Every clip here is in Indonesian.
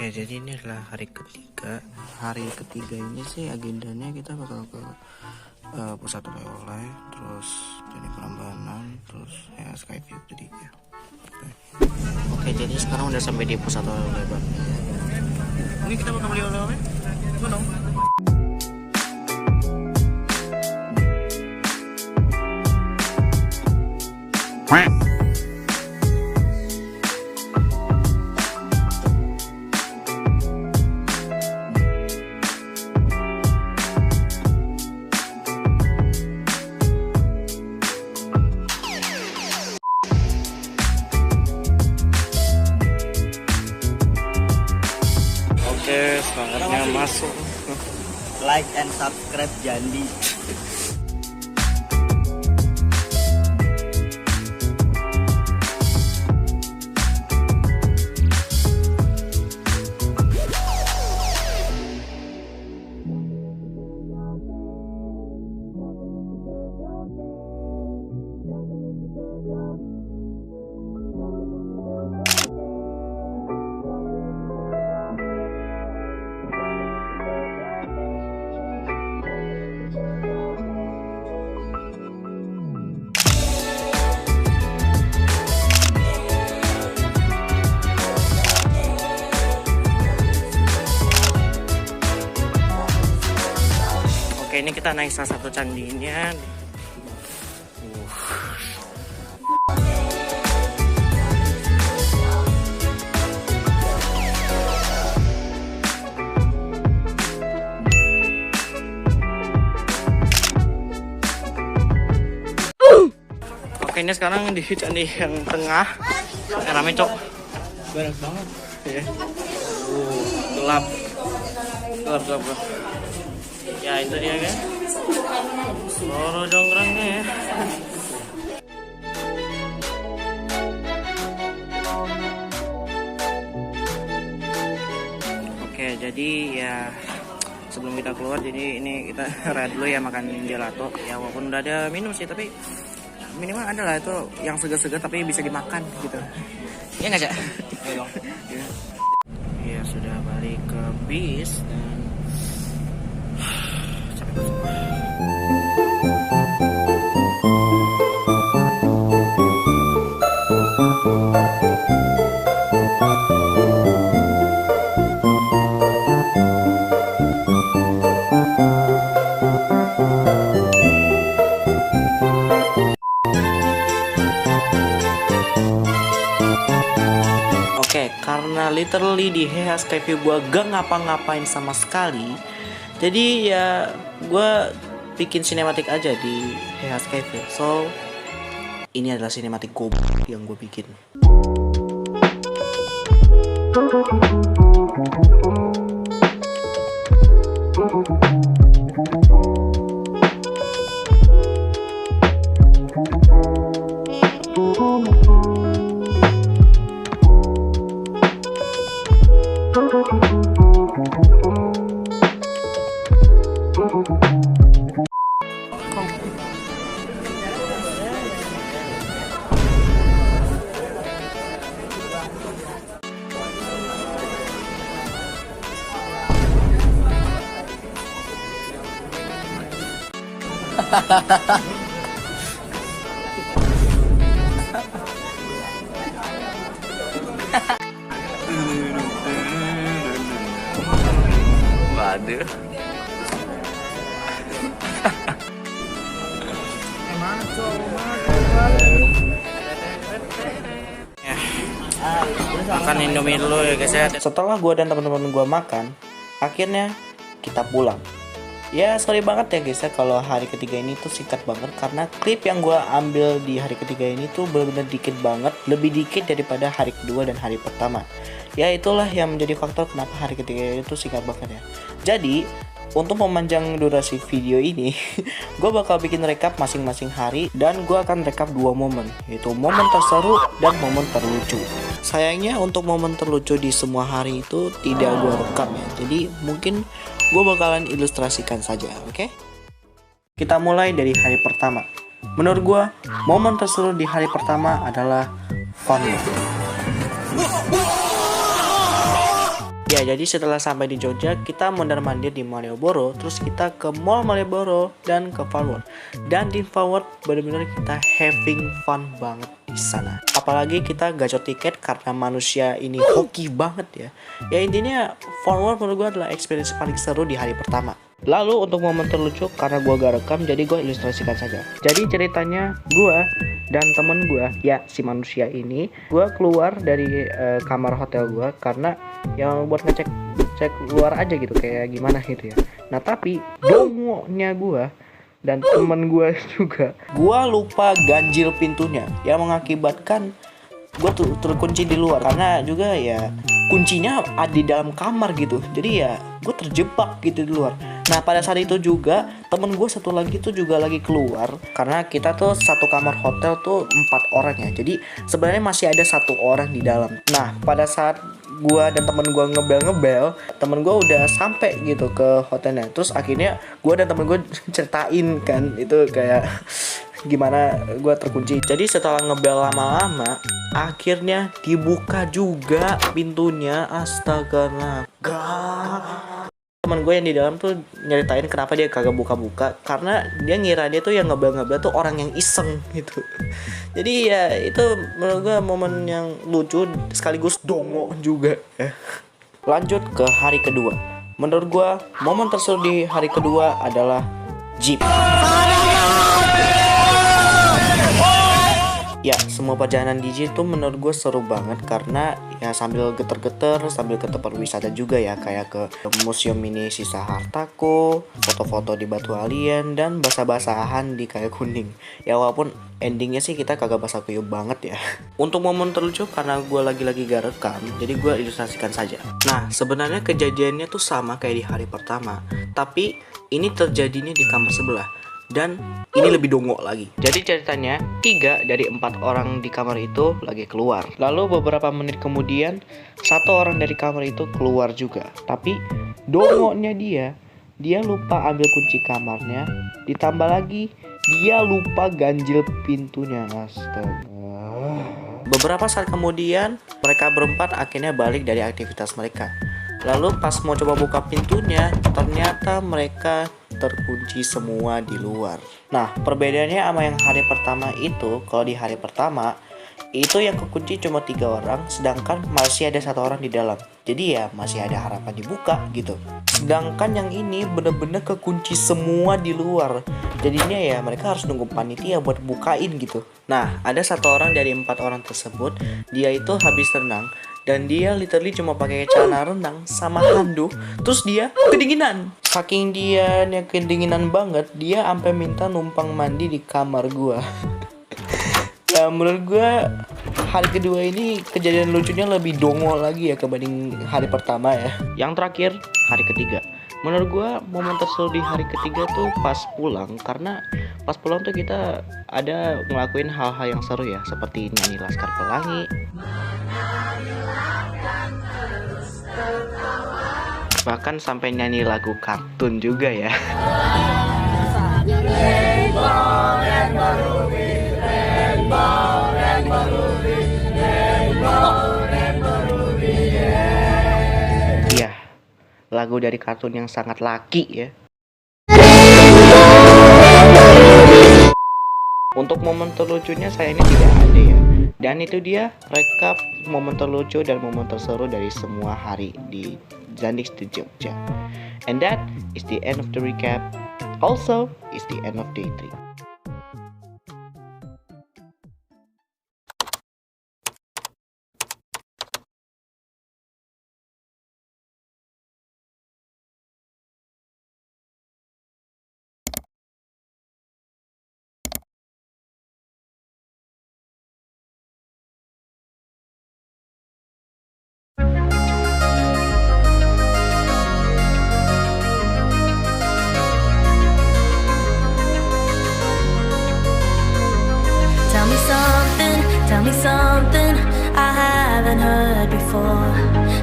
Oke, jadi ini adalah hari ketiga. Hari ketiga ini sih agendanya kita bakal ke pusat oleh-oleh, terus jadi Prambanan, terus ya Skyview tadi ya. Oke, jadi sekarang udah sampai di pusat oleh-oleh Bang. Ini kita bakal beli oleh-oleh. Mana? Oke, semangatnya masuk. Like and subscribe Jandi. Oke, ini kita naik salah satu candinya. Oke, ini sekarang di candi yang tengah. Rame cok. Banyak banget. Ya. Gelap. Gelap. Ya itu dia kan. Loro jonggrangnya ya. Oke, jadi ya sebelum kita keluar, jadi ini kita rehat dulu ya, makan gelato. Ya walaupun udah ada minum sih, tapi minimal ada lah itu yang segar-segar tapi bisa dimakan gitu. Iya nggak sih? Iya, sudah balik ke bis dan capek banget. Oke, karena literally di Heha Skyview gue gak ngapa-ngapain sama sekali, jadi ya gue bikin sinematik aja di Heha Skyview. So, ini adalah sinematik goblok yang gue bikin. Waduh. Makan Indomie dulu ya guys ya. Setelah gue dan teman-teman gue makan, akhirnya kita pulang. Ya sorry banget ya guys ya kalau hari ketiga ini tuh singkat banget, karena klip yang gue ambil di hari ketiga ini tuh benar-benar dikit banget, lebih dikit daripada hari kedua dan hari pertama. Ya itulah yang menjadi faktor kenapa hari ketiga itu singkat banget ya. Jadi untuk memanjang durasi video ini, gue bakal bikin rekap masing-masing hari, dan gue akan rekap 2 momen, yaitu momen terseru dan momen terlucu. Sayangnya untuk momen terlucu di semua hari itu tidak gue rekam ya, jadi mungkin gue bakalan ilustrasikan saja, oke? Kita mulai dari hari pertama. Menurut gue, momen terseru di hari pertama adalah fun. Ya, jadi setelah sampai di Jogja, kita mondar-mandir di Malioboro, terus kita ke Mall Malioboro dan ke Farmworld. Dan di Farmworld benar-benar kita having fun banget di sana. Apalagi kita gacor tiket karena manusia ini hoki banget ya. Ya intinya Farmworld menurut gue adalah experience paling seru di hari pertama. Lalu untuk momen terlucu, karena gue gak rekam jadi gue ilustrasikan saja. Jadi ceritanya gue dan temen gue, ya si manusia ini, gue keluar dari kamar hotel gue karena yang buat ngecek luar aja gitu, kayak gimana gitu ya. Nah tapi dongonya gue dan temen gue juga, gue lupa ganjil pintunya yang mengakibatkan gue tuh terkunci di luar, karena juga ya kuncinya ada di dalam kamar gitu, jadi ya gue terjebak gitu di luar. Nah pada saat itu juga temen gue satu lagi tuh juga lagi keluar, karena kita tuh satu kamar hotel tuh 4 orang ya, jadi sebenarnya masih ada 1 orang di dalam. Nah pada saat gue dan temen gue ngebel, temen gue udah sampai gitu ke hotelnya, terus akhirnya gue dan temen gue ceritain kan itu kayak gimana gue terkunci. Jadi setelah ngebel lama-lama, akhirnya dibuka juga pintunya. Astaga naga. Temen gue yang di dalam tuh nyeritain kenapa dia kagak buka-buka, karena dia ngira dia tuh yang ngebel-ngebel tuh orang yang iseng gitu. Jadi ya itu menurut gue momen yang lucu sekaligus dongo juga ya. Lanjut ke hari kedua. Menurut gue momen terseru di hari kedua adalah Jeep. Ya, semua perjalanan di Jeep tuh menurut gue seru banget, karena ya sambil geter-geter, sambil ke tempat wisata juga ya, kayak ke museum mini sisa hartaku, foto-foto di Batu Alien, dan basah-basahan di Kayu Kuning. Ya walaupun endingnya sih kita kagak basah kuyup banget ya. Untuk momen terlucu, karena gue lagi-lagi gak rekam, jadi gue ilustrasikan saja. Nah, sebenarnya kejadiannya tuh sama kayak di hari pertama, tapi ini terjadinya di kamar sebelah. Dan ini lebih dongo lagi. Jadi ceritanya 3 dari 4 orang di kamar itu lagi keluar. Lalu beberapa menit kemudian 1 orang dari kamar itu keluar juga. Tapi dongonya dia lupa ambil kunci kamarnya. Ditambah lagi dia lupa ganjil pintunya. Astaga. Beberapa saat kemudian mereka berempat akhirnya balik dari aktivitas mereka. Lalu pas mau coba buka pintunya, ternyata mereka terkunci semua di luar. Nah, perbedaannya sama yang hari pertama itu, kalau di hari pertama itu yang kekunci cuma 3 orang, sedangkan masih ada 1 orang di dalam. Jadi ya masih ada harapan dibuka gitu. Sedangkan yang ini bener-bener kekunci semua di luar. Jadinya ya mereka harus nunggu panitia buat bukain gitu. Nah, ada 1 orang dari 4 orang tersebut, dia itu habis renang. Dan dia literally cuma pakai celana renang sama handuk, terus dia kedinginan. Saking dia kedinginan banget, dia sampai minta numpang mandi di kamar gua. Ya menurut gua hari kedua ini kejadian lucunya lebih dongo lagi ya kebanding hari pertama ya. Yang terakhir hari ketiga. Menurut gua momen terseru di hari ketiga tuh pas pulang, karena pas pulang tuh kita ada ngelakuin hal-hal yang seru ya, seperti nyanyi Laskar Pelangi, bahkan sampai nyanyi lagu kartun juga ya. Iya, lagu dari kartun yang sangat laki ya. Untuk momen terlucunya saya ini tidak ada ya. Dan itu dia rekap momen terlucu dan momen terseru dari semua hari di Zandix di Jogja. And that is the end of the recap. Also, is the end of day 3. Tell me something I haven't heard before.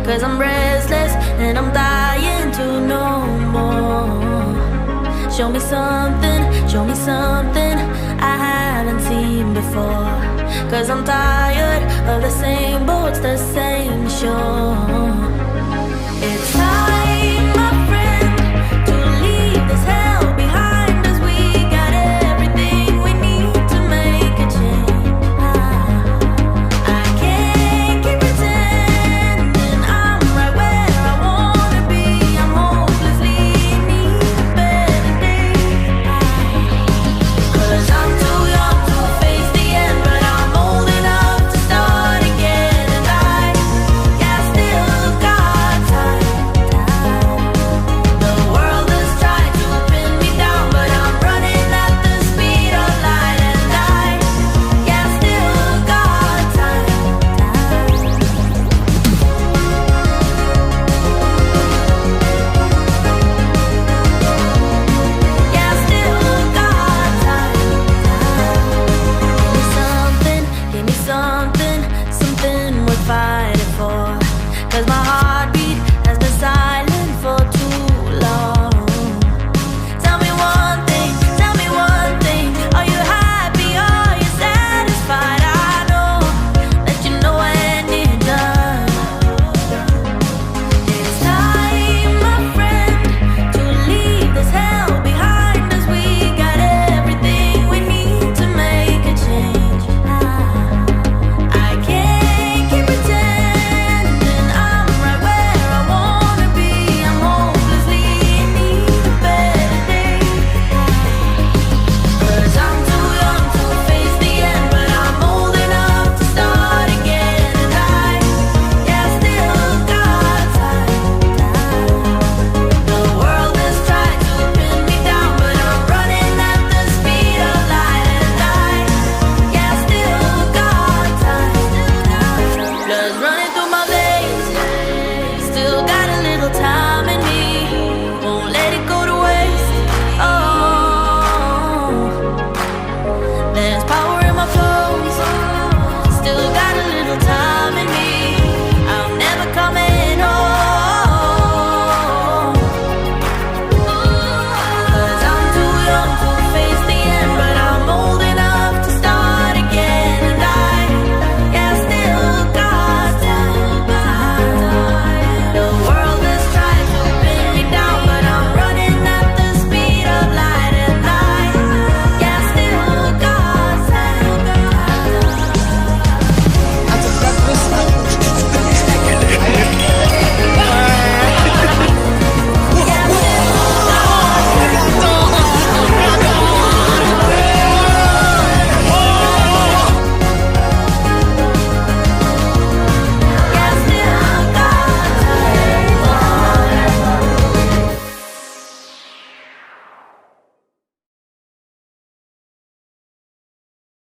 'Cause I'm restless and I'm dying to know more. Show me something I haven't seen before. 'Cause I'm tired of the same boats, the same shore.